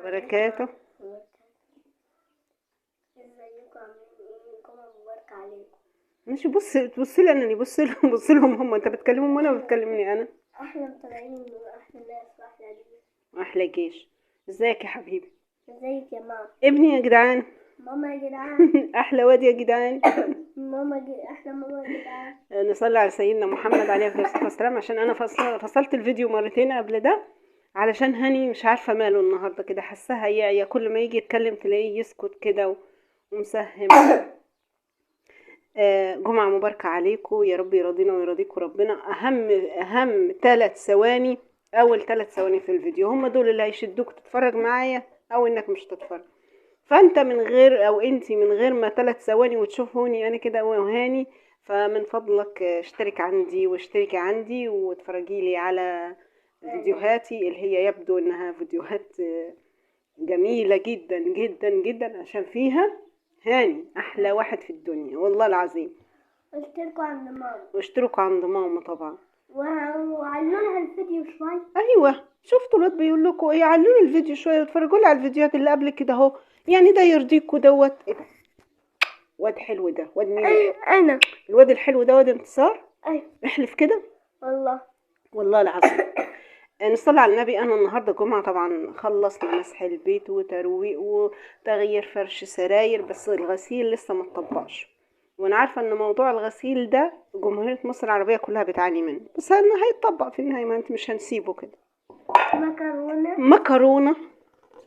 وبركاته. ازيكم عاملين ايه؟ جمعة مباركة عليكم. مش بص لي انا، بص لهم بص لهم هم. انت بتكلمهم وانا بتكلمني انا؟ احنا مطلعين من احلى ناس واحلى جيش. احلى جيش. ازيك يا حبيبي؟ ازيك يا ماما؟ ابني يا جدعان. ماما يا جدعان. احلى واد يا جدعان. احلى ماما يا جدعان. نصلي على سيدنا محمد عليه الصلاه والسلام. عشان انا فصلت الفيديو مرتين قبل ده، علشان هاني مش عارفه ماله النهارده كده، حاساها يا كل ما يجي يتكلم تلاقيه يسكت كده ومسهم. جمعة مباركة عليكم، يا رب يرضينا ويرضيكم ربنا. أهم 3 ثواني، أول 3 ثواني في الفيديو هم دول اللي هيشدوك تتفرج معايا أو إنك مش تتفرج. فأنت من غير أو أنتي من غير ما 3 ثواني وتشوفوني أنا كده وهاني، فمن فضلك اشترك عندي واشتركي عندي واتفرجي لي على فيديوهاتي اللي هي يبدو إنها فيديوهات جميلة جدا جدا جدا، عشان فيها هاني أحلى واحد في الدنيا والله العظيم. اشتركوا عند ماما واشتركوا عند ماما طبعا، وعلونا الفيديو شوي. ايوه شفتوا الواد بيقول لكم ايه؟ علوا الفيديو شويه واتفرجوا لي على الفيديوهات اللي قبل كده اهو، يعني ده يرضيكوا دوت. ايه ده؟ واد حلو ده، واد مين؟ انا الواد الحلو ده واد انتصار. ايوه احلف كده والله العظيم. نصلي على النبي. انا النهارده جمعه طبعا، خلصنا مسح البيت وترويق وتغيير فرش سراير، بس الغسيل لسه ما اتطبقش. وانا عارفه ان موضوع الغسيل ده جمهوريه مصر العربيه كلها بتعاني منه، بس انا هيتطبق في النهايه، ما انت مش هنسيبه كده. مكرونه.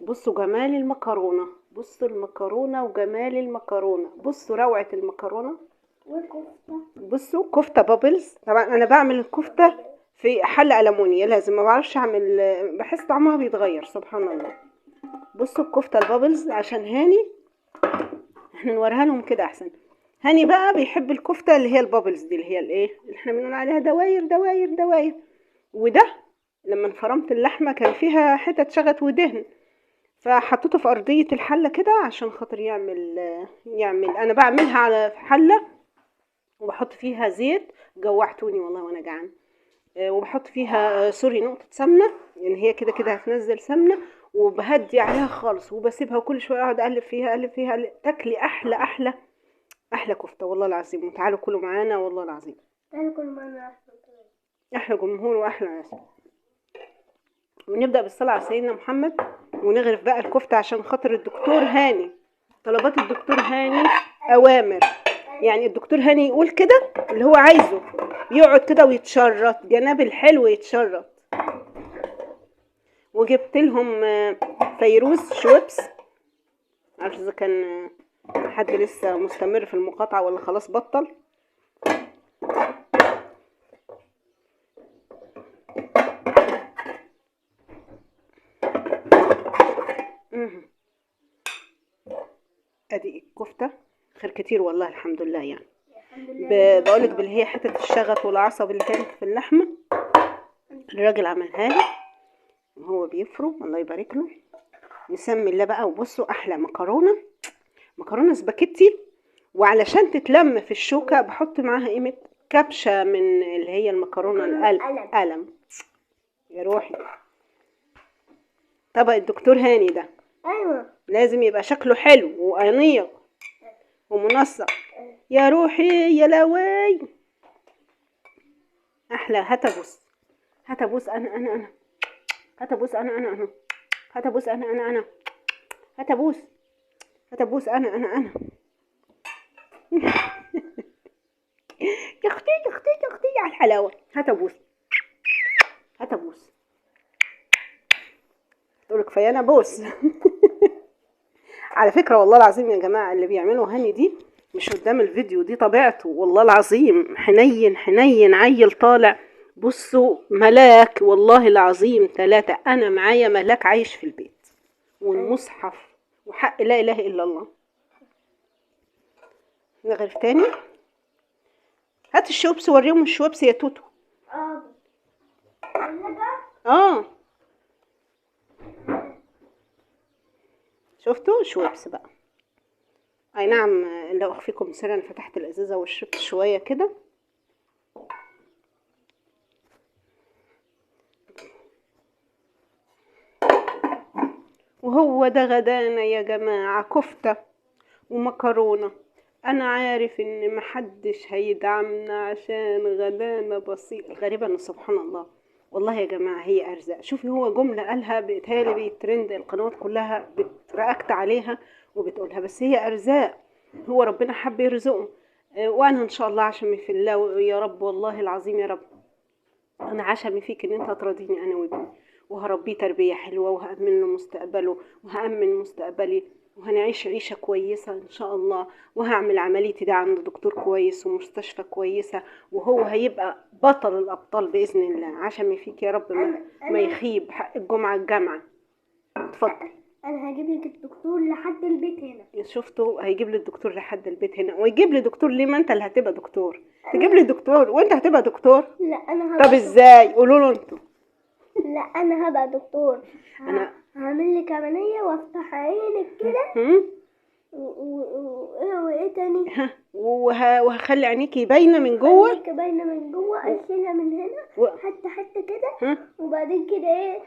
بصوا جمال المكرونه، بصوا المكرونه وجمال المكرونه، بصوا روعه المكرونه. وكفتة. بصوا كفته بابلز. طبعا انا بعمل الكفته في حله ألمونيا، لازم، ما بعرفش اعمل، بحس طعمها بيتغير سبحان الله. بصوا الكفته البابلز عشان هاني، احنا نوريها لهم كده احسن. هاني بقى بيحب الكفته اللي هي البابلز دي، اللي هي الايه اللي احنا بنقول عليها دواير دواير دواير. وده لما انفرمت اللحمه كان فيها حتت شغط ودهن، فحطيته في ارضيه الحله كده عشان خاطر يعمل انا بعملها على حله وبحط فيها زيت. جوعتوني والله وانا جعان. وبحط فيها سوري نقطه سمنه، يعني هي كده كده هتنزل سمنه، وبهدي عليها خالص وبسيبها، وكل شويه اقعد اقلب فيها اقلب فيها تاكلي احلى احلى احلى كفته والله العظيم. وتعالوا كلوا معانا والله العظيم. تعالوا كلوا معانا احلى جمهور واحلى ناس. ونبدا بالصلاه على سيدنا محمد ونغرف بقى الكفته عشان خاطر الدكتور هاني. طلبات الدكتور هاني اوامر، يعني الدكتور هاني يقول كده اللي هو عايزه، يقعد كده ويتشرط جناب الحلو يتشرط. وجبت لهم فيروز شويبس، معرفش اذا كان حد لسه مستمر في المقاطعه ولا خلاص بطل. ادي الكفته خير كتير والله الحمد لله. يعني بقولك باللي هي حته الشغط والعصب اللي كانت في اللحمه الراجل عملها لي وهو بيفرم، الله يبارك له. نسمي الله بقى. وبصوا احلى مكرونه سباكيتي، وعلشان تتلم في الشوكه بحط معاها قيمه كبشه من اللي هي المكرونه القلم يا روحي. طبق الدكتور هاني ده ايوه لازم يبقى شكله حلو وانيق ومنسق يا روحي يا لواي. احلى. هتبوس انا هتبوس انا هتبوس انا هتبوس انا يا اختي على الحلاوه. هتبوس تقول كفايه انا بوس. على فكره والله العظيم يا جماعه اللي بيعملوا هاني دي مش قدام الفيديو، دي طبيعته والله العظيم. حنين عيل طالع. بصوا ملاك والله العظيم 3. انا معايا ملاك عايش في البيت والمصحف وحق لا اله الا الله. نغرف تاني. هات الشوبس وريهم الشوبس يا توتو. شفتوا شويبس بقى. اي نعم، لو اخفيكم سرا فتحت الازازه وشربت شويه كده. وهو ده غدانا يا جماعة، كفتة ومكرونة. انا عارف ان محدش هيدعمنا عشان غدانا بسيط. غريبة ان سبحان الله، والله يا جماعة هي ارزاق. شوفي هو جملة قالها بيتهيألي بيترند القنوات كلها بترأكت عليها وبتقولها، بس هي ارزاق، هو ربنا حب يرزقه. وانا ان شاء الله عشمي في الله يا رب، والله العظيم يا رب انا عشمي فيك ان انت تراضيني انا وابني، وهربيه تربية حلوة، وهأمن له مستقبله وهأمن مستقبلي، وهنعيش عيشة كويسة ان شاء الله، وهعمل عمليتي ده عند دكتور كويس ومستشفى كويسة، وهو هيبقى بطل الابطال باذن الله. عشمي فيك يا رب ما يخيب حق الجمعة الجامعة. اتفضل. انا هجيب لك الدكتور لحد البيت هنا. شفتوا هيجيب لي الدكتور لحد البيت هنا، ويجيب لي دكتور ليه؟ ما انت اللي هتبقى دكتور، تجيب لي دكتور وانت هتبقى دكتور؟ لا انا هبقى طب ازاي؟ قولوا له انتوا. لا انا هبقى دكتور. انا هعمل لك عمليه وافتح عينك كده وايه تاني؟ وهخلي عينيكي باينه من جوه، عينيك باينه من جوه، اشيلها من هنا حته كده وبعدين كده ايه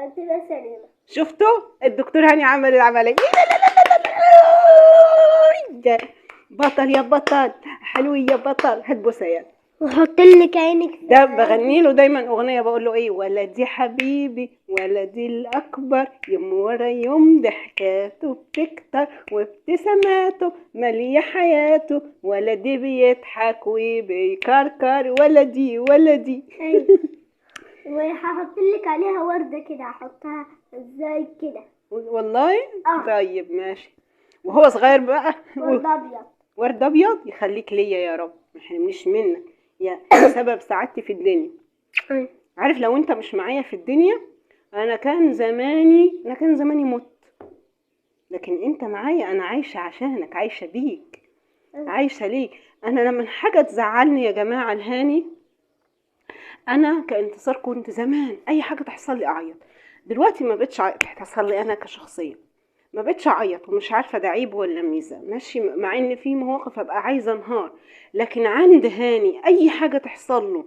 تبقى سليمه. شفتوا الدكتور هاني عمل العمليه؟ بطل يا بطل، حلو يا بطل، هات بوسيات وحط لك عينك. ده بغني له دايما اغنيه بقول له ايه: ولدي حبيبي ولدي الاكبر، يوم ورا يوم ضحكاته بتكتر وابتساماته ماليه حياته، ولدي بيضحك وبيكركر، ولدي ولدي. ايوه وهحط لك عليها ورده كده، هحطها ازاي كده؟ والله طيب ماشي. وهو صغير بقى ورد ابيض. ورد ابيض يخليك ليا يا رب، ما يحرمنيش منك يا سبب سعادتي في الدنيا. عارف لو انت مش معايا في الدنيا انا كان زماني مت، لكن انت معايا، انا عايشه عشانك، عايشه بيك، عايشه ليك. انا لما حاجه تزعلني يا جماعه الهاني، انا كانتصار كنت زمان اي حاجه تحصل لي اعيط، دلوقتي ما بقتش تحصل لي انا كشخصيه، ما بقتش اعيط، ومش عارفه ده عيب ولا ميزه، ماشي، مع ان في مواقف ابقى عايزه انهار، لكن عند هاني اي حاجه تحصل له،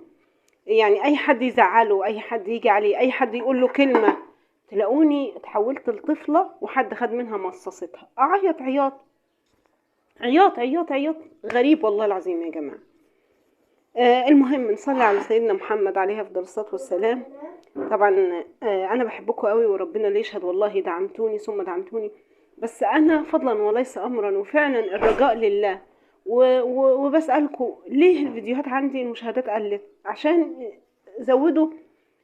يعني اي حد يزعله، اي حد يجي عليه، اي حد يقول له كلمه، تلاقوني اتحولت لطفله وحد خد منها مصاصتها، اعيط عياط عياط عياط عياط غريب والله العظيم يا جماعه. المهم نصلي على سيدنا محمد عليه افضل الصلاه والسلام. طبعا انا بحبكم قوي وربنا اللي يشهد، والله دعمتوني ثم دعمتوني، بس انا فضلا وليس امرا، وفعلا الرجاء لله، وبسالكم ليه الفيديوهات عندي المشاهدات قلت؟ عشان زودوا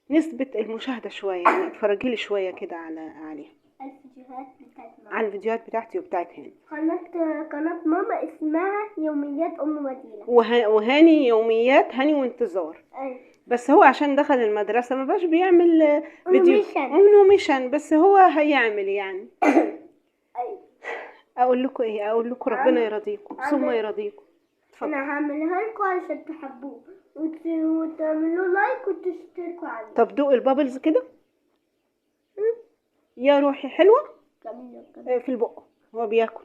نسبه المشاهده شويه، يعني اتفرجي لي شويه كده عليها، الفيديوهات بتاعت ماما، على الفيديوهات بتاعتي وبتاعت هاني. قناة ماما اسمها يوميات ام مدينة، وهاني يوميات هاني وانتظار. بس هو عشان دخل المدرسة ما بقاش بيعمل فيديو انوميشن، بس هو هيعمل يعني. اقول لكم ايه؟ اقول لكم ربنا يرضيكم ثم يرضيكم. انا هعملها لكم عشان تحبوه وتعملوا لايك وتشتركوا عليه. طب دوق البابلز كده يا روحي، حلوة في البق، هو بياكل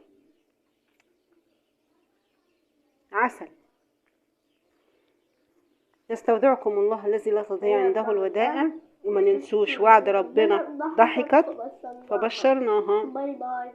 عسل. يستودعكم الله الذي لا تضيع عنده الودائع، وما ننسوش وعد ربنا ضحكت فبشرناها. باي باي.